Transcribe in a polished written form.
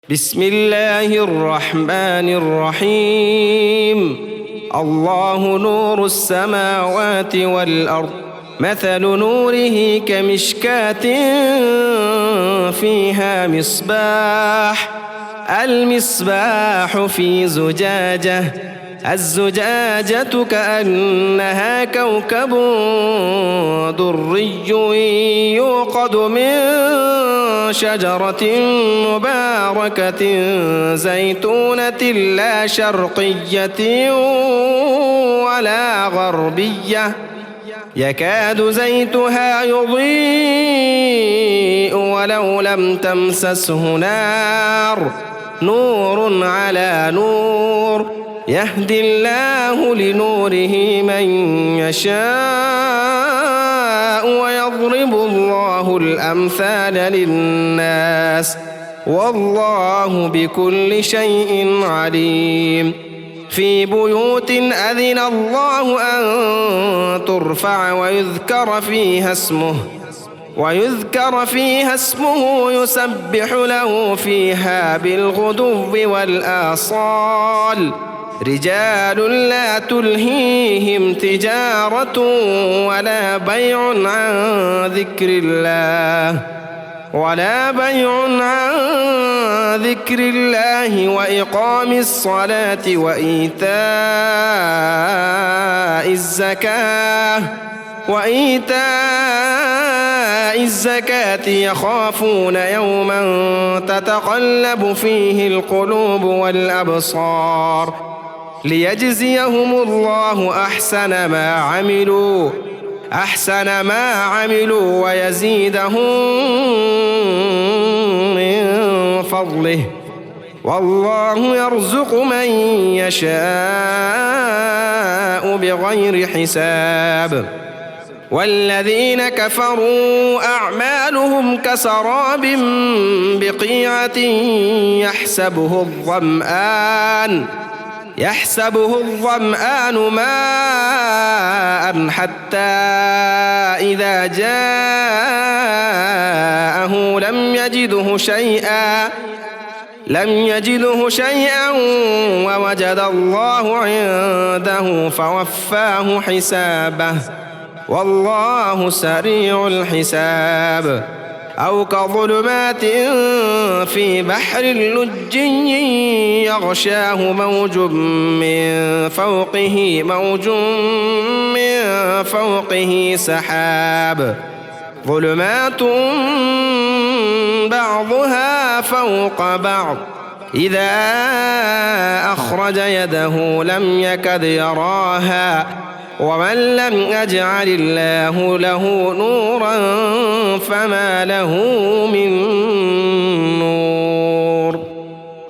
بسم الله الرحمن الرحيم. الله نور السماوات والأرض، مثل نوره كمشكاة فيها مصباح، المصباح في زجاجة، الزجاجة كأنها كوكب دري يوقد من شجرة مباركة زيتونة لا شرقية ولا غربية، يكاد زيتها يضيء ولو لم تمسسه نار، نور على نور، يهدي الله لنوره من يشاء ويضرب الله الأمثال للناس والله بكل شيء عليم. في بيوت أذن الله أن ترفع ويذكر فيها اسمه يسبح له فيها بالغدو والآصال، رجال لا تلهيهم تجارة ولا بيع عن ذكر الله وإقام الصلاة وإيتاء الزكاة يخافون يوما تتقلب فيه القلوب والأبصار، ليجزيهم الله أحسن ما عملوا ويزيدهم من فضله، والله يرزق من يشاء بغير حساب. والذين كفروا أعمالهم كسراب بقيعة يحسبه الظمآن ماء حتى إذا جاءه لم يجده شيئا ووجد الله عنده فوفاه حسابه، والله سريع الحساب. أو كظلمات في بحر لج يغشاه موج من فوقه سحاب، ظلمات بعضها فوق بعض، إذا أخرج يده لم يكد يراها، ومن لم يجعل الله له نورا فما له من